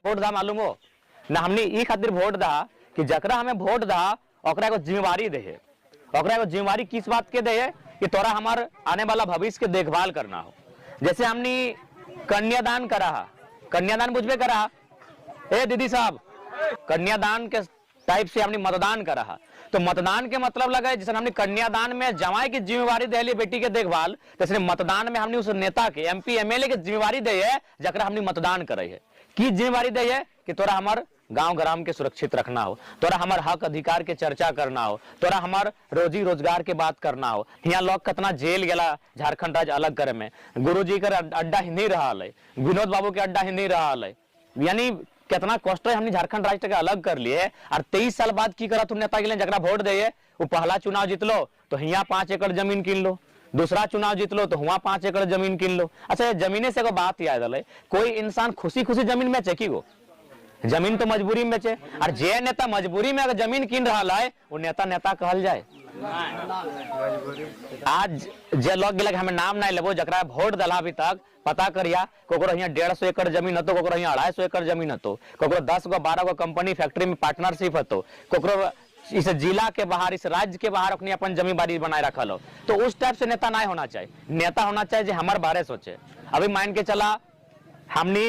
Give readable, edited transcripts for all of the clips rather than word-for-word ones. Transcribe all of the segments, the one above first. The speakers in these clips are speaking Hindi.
वोट दा मालूम हो ना, हमने ई खातिर वोट दा कि जकरा हमें वोट दा ओकरा को जिम्मेवारी दे है। ओकरा को जिम्मेवारी किस बात के दे है कि तोरा हमार आने वाला भविष्य के देखभाल करना हो। जैसे हमने कन्यादान करा, कन्यादान बुझबे करा, ए दीदी साहब, कन्यादान के टाइप से हमने मतदान करा। तो मतदान के मतलब लगा है जैसे हमने कन्यादान में जमाई की जिम्मेवारी दे ली बेटी के देखभाल, तो मतदान में हमने उस नेता के एमपी एमएलए के जिम्मेवारी दे है जकरा हमने मतदान करे है। की जिम्मेवारी दे है कि तोरा हमार गांव ग्राम के सुरक्षित रखना हो, तोरा हमार हक अधिकार के चर्चा करना हो, तोरा हमार रोजी रोजगार के बात करना हो। यहाँ लोग कितना जेल गया झारखंड राज्य अलग करे में, गुरुजी का अड्डा ही नहीं रहा है, विनोद बाबू के अड्डा ही नहीं रहा है, यानी कितना कष्ट है हमने झारखंड राज्य के अलग कर लिए। और 23 साल बाद की करा तू नेता के लिए जकरा वोट दे, वो पहला चुनाव जीत लो तो यहाँ 5 एकड़ जमीन किन लो, दूसरा चुनाव जीत लो तो वहां 5 एकड़ जमीन किन लो। अच्छा जमीने से को बात याद है, कोई इंसान खुशी खुशी जमीन बेचे की गो, जमीन तो मजबूरी में बेचे। और जे नेता मजबूरी में अगर जमीन किन रहा है वो नेता नेता कहल जाए। आज जे लोग गिलक हमें नाम नहीं लेबो जकरा वोट दला अभी तक पता करिया, कोकरो यहाँ 150 एकड़ जमीन हतो, कोकरो यहाँ 250 एकड़ जमीन हतो, कोकरो 10 गो 12 गो कंपनी फैक्ट्री में पार्टनरशिप हतो, कोकरो इस जिला के बाहर इस राज्य के बाहर अपनी अपन जमीन बाड़ी बनाए रखल हो। तो उस टाइप से नेता नहीं होना चाहिए। नेता होना चाहिए जो हमारे बारे सोचे। अभी मान के चला हमने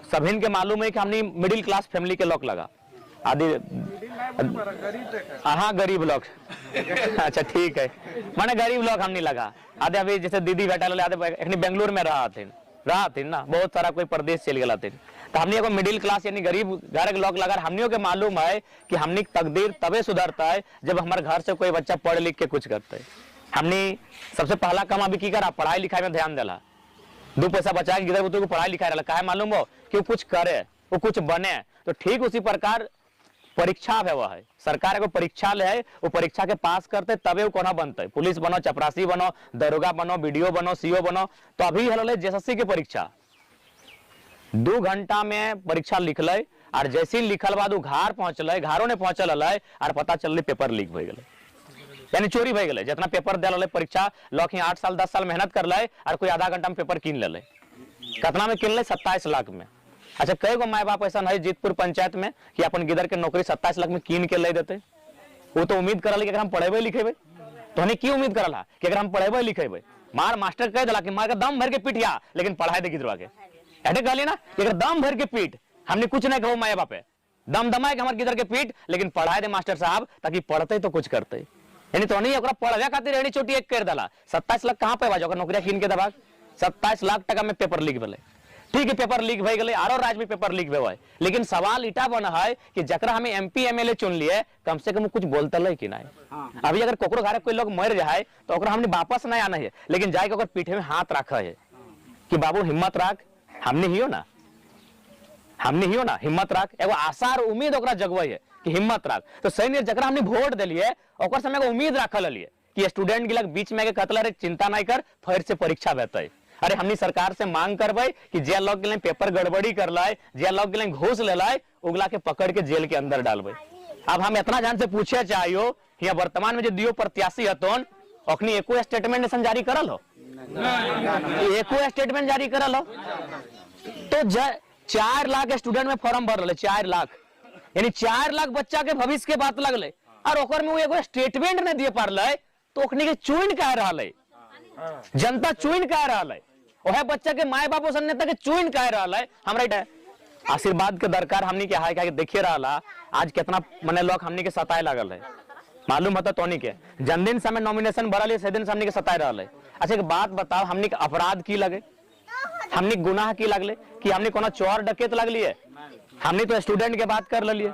सभी के मालूम है कि हमने मिडिल क्लास फैमिली के लोग लगा आदि, हाँ गरीब लोग अच्छा ठीक है, माने गरीब लोग हमने लगा आधे। अभी जैसे दीदी बेटा आधे बेंगलुरु में रहा थे ना, बहुत सारा कोई प्रदेश चल गया थे। तो हमने को मिडिल क्लास यानी गरीब घर के लोग लगा। हमने के मालूम है कि हमने तकदीर तबे सुधरता है जब हमारे घर से कोई बच्चा पढ़ लिख के कुछ करता है। हमने सबसे पहला काम अभी की करा, पढ़ाई लिखाई में ध्यान देला, 2 पैसा बचा के इधर उधर को पढ़ाई लिखाई रहा। काहे मालूम हो कि वो कुछ करे, वो कुछ बने। तो ठीक उसी प्रकार परीक्षा है, वह है सरकार को परीक्षा ले है, वो परीक्षा के पास करते तबे वो कोना बनते, पुलिस बनो, चपरासी बनो, दरोगा बनो, बीडीओ बनो, सीओ बनो। तो अभी हल जेएसएससी की परीक्षा 2 घंटा में परीक्षा लिखल और जैसे लिखल बाद घर पहुंचल, घरों ने पहुंचल और पता चल पेपर लीक हो गए, यानी चोरी हो गए। जितना पेपर दिल परीक्षा लोग 8 साल 10 साल मेहनत कर ले और कोई आधा घंटा में पेपर कीन ले। कितना में किन ले? 27 लाख में। अच्छा कई गो माए बाप ऐसा है जीतपुर पंचायत में कि अपन गिदर के नौकरी 27 लाख में कीन के ले देते। वो तो उम्मीद करल कि अगर हम पढ़ेबे लिखेबे, तो हमें की उम्मीद करल कि अगर हम पढ़ेबे लिखेबे, मार मास्टर कह दिला कि मार का दम भर के पीटिया लेकिन पढ़ाई दे गिदरवा के, ऐसे कहली ना कि अगर दम भर के पीट, हमने कुछ नहीं कहो माए बापे, दम दमाए के हमारे गिदर के पीट लेकिन पढ़ाई दे मास्टर साहब ताकि पढ़ते तो कुछ करते। यानी तो नहीं पढ़वे खातिर एड़ी चोटी एक कर दिला। 27 लाख कहाँ पे बाजो नौकरिया कीन के दबा, 27 लाख टका में पेपर लीक भले। ठीक है पेपर लीक हो गए, आरो राज्य में पेपर लीक हुआ है, लेकिन सवाल इटा बना है कि जकरा हमें एमपी एमएलए चुन लिए कम से कम कुछ बोलते है कि नहीं। अभी अगर कोकरो घरे कोई लोग मर जाए तो ओकरा हमने वापस नहीं आना है, लेकिन जाके ओकर पीठे में हाथ रखा है कि बाबू हिम्मत रख, हमने ही हो ना, हमने ही हो ना, हिम्मत रख। एगो आशा और उम्मीद ओकरा जगवे है कि हिम्मत रख। तो सही जकरा हमने वोट दिलिए ओकर समय उम्मीद रखल लिए कि स्टूडेंट के लग बीच में कतल चिंता नहीं कर, फिर से परीक्षा बेहतर। अरे हमनी सरकार से मांग करबे कि जे लोग के पेपर गड़बड़ी कर लाए, जे लोग के घूस ले लाए, उगला के पकड़ के जेल के अंदर डालबे। अब हम इतना जान से पूछे चाहिए कि वर्तमान में जो दियो प्रत्याशी हतोन अखनी एको स्टेटमेंट जारी करल हो, एको स्टेटमेंट जारी करल हो। तो 4 लाख स्टूडेंट में फॉर्म भर रहे, 4 लाख यानी 4 लाख बच्चा के भविष्य के बात लगले और ओकर में वो एगो स्टेटमेंट नहीं दिए पारले, तो ओखनी के चुन कह रहा है, जनता चुन कह रहा है, वह बच्चा के माए बाप नेता के चुन कह रहा है। हमारा आशीर्वाद के दरकार हमनी के है कि देखिए रहा आज कितना मने लोग हमनी के सताए लागल है, मालूम होता तो के जन्मदिन समय नॉमिनेशन भरल से दिन हमनी के सताए रहा है। अच्छा एक बात बताओ, हमनी के अपराध की लगे, हमनी गुनाह की लगले कि हमने कोनो चोर डकैत लगली है? हमने तो स्टूडेंट के बात कर लिए,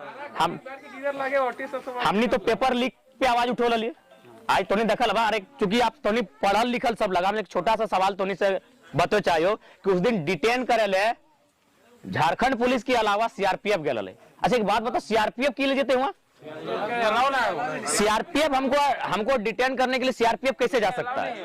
हमने तो पेपर लीक पे आवाज उठो लिए। आज तो नहीं देखल बा, अरे चूंकि आप तो नहीं पढ़ल लिखल सब लगा, एक छोटा सा सवाल तो नहीं से बतो चाहिए कि उस दिन डिटेन करे ले झारखंड पुलिस के अलावा सीआरपीएफ गए। अच्छा एक बात बताओ, सीआरपीएफ की ले जेते हुआ? सीआरपीएफ हमको डिटेन करने के लिए सीआरपीएफ कैसे जा सकता है?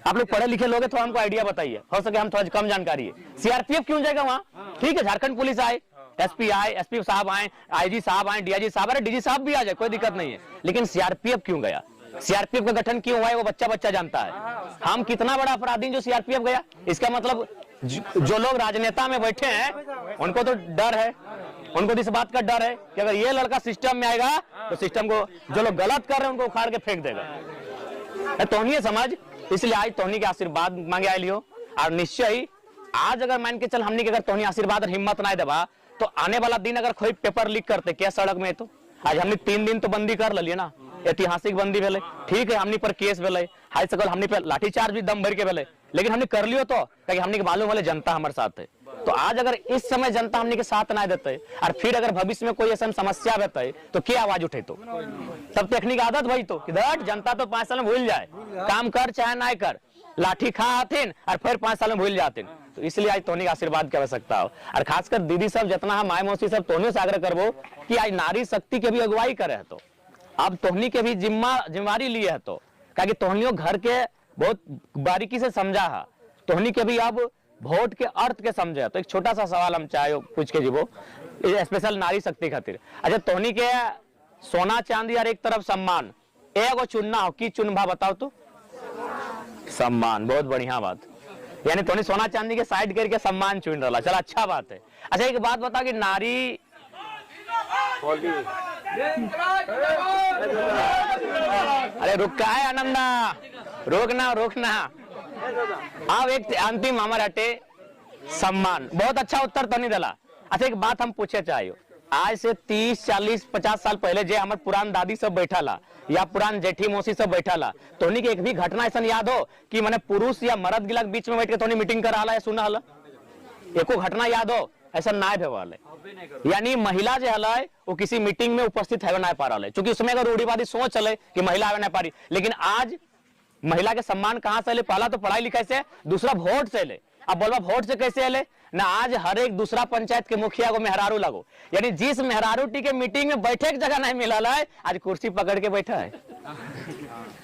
आप लोग पढ़े लिखे लोग हैं तो हमको आइडिया बताइए, हो सके हम थोड़ा कम जानकारी है। सीआरपीएफ क्यों जाएगा वहां? ठीक है झारखंड पुलिस आए, एसपी आए, एसपी साहब आए, आईजी साहब आए, डीआईजी साहब, अरे डीजी साहब भी आ जाए, कोई दिक्कत नहीं है, लेकिन सीआरपीएफ क्यों गया? सीआरपीएफ का गठन क्यों हुआ है वो बच्चा बच्चा जानता है। हम कितना बड़ा अपराधी जो सीआरपीएफ गया, इसका मतलब जो लोग राजनेता में बैठे हैं उनको तो डर है, उनको तो इस बात का डर है कि अगर ये लड़का सिस्टम में आएगा तो सिस्टम को जो लोग गलत कर रहे हैं उनको उखाड़ के फेंक देगा। तोहनी समझ, इसलिए आज तोहनी के आशीर्वाद मांगे आए लियो। और निश्चय ही आज अगर मान के चल हमने के अगर तोहनी आशीर्वाद और हिम्मत ना देबा तो आने वाला दिन अगर कोई पेपर लीक करते क्या सड़क में, तो आज हमने 3 दिन तो बंदी कर लिये ना, ऐतिहासिक बंदी भेले, ठीक है हमने पर केस भेले, हाई सकल हमने पर लाठीचार्ज भी दम भर के भेले, लेकिन हमने कर लियो तो ताकि हमने के मालूम वाले जनता हमारे साथ है। तो आज अगर इस समय जनता हमने के साथ ना देते और फिर अगर भविष्य में कोई ऐसा समस्या रहता तो क्या आवाज उठे, तो तब टेक्निक आदत भाई तो किधर जनता तो 5 साल में भूल जाए, काम कर चाहे ना कर, लाठी खा आते और फिर 5 साल में भूल जाते। तो इसलिए आज तोहनी आशीर्वाद की आवश्यकता हो। और खासकर दीदी सब जितना माय मौसी सब तोहनी से आग्रह करबो कि आज नारी शक्ति के भी अगुवाई करे, तो अब तोहनी के भी जिम्मेवारी लिए है, तो क्या तोहनियों घर के बहुत बारीकी से समझा है, तोहनी के भी अब वोट के अर्थ के समझे। तो एक छोटा सा सवाल हम चाहे पूछ के जीवो स्पेशल नारी शक्ति खातिर। अच्छा तोहनी के सोना चांदी और एक तरफ सम्मान एगो चुनना हो, की चुनभा बताओ तो? सम्मान, बहुत बढ़िया बात, यानी तोहनी सोना चांदी के साइड करके सम्मान चुन रहा, चल अच्छा बात है। अच्छा एक बात बता कि नारी अरे रुका है आनंदा, रोकना रोकना। अब एक अंतिम हमारे हटे सम्मान, बहुत अच्छा उत्तर तो नहीं दिला। अच्छा एक बात हम पूछे चाहिए, आज से 30, 40, 50 साल पहले जे हमारे पुरान दादी सब बैठा ला या पुरान जेठी मौसी सब बैठा ला, तो उन्हीं के एक भी घटना ऐसा याद हो कि मैंने पुरुष या मर्द गिला बीच में बैठ के थोड़ी मीटिंग करा या सुना हला? एको घटना याद हो? ऐसा ना है, यानी महिला जो है वो किसी मीटिंग में उपस्थित है ना पा रहा है, क्योंकि उसमें अगर रूढ़िवादी सोच चले कि महिला आवे ना पा रही। लेकिन आज महिला के सम्मान कहां से ले? पहला तो पढ़ाई लिखाई से, दूसरा वोट से ले। अब बोलवा वोट से कैसे ले ना? आज हर एक दूसरा पंचायत के मुखिया को मेहरारू लगो, यानी जिस मेहरारू टी के मीटिंग में बैठे की जगह नहीं मिला है, आज कुर्सी पकड़ के बैठा है,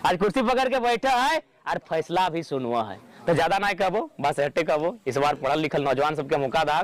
आज कुर्सी पकड़ के बैठा है और फैसला भी सुनवा है। तो ज्यादा ना कहो, बस हटे कहो, इस बार पढ़ल लिखल नौजवान सबके मौका दा।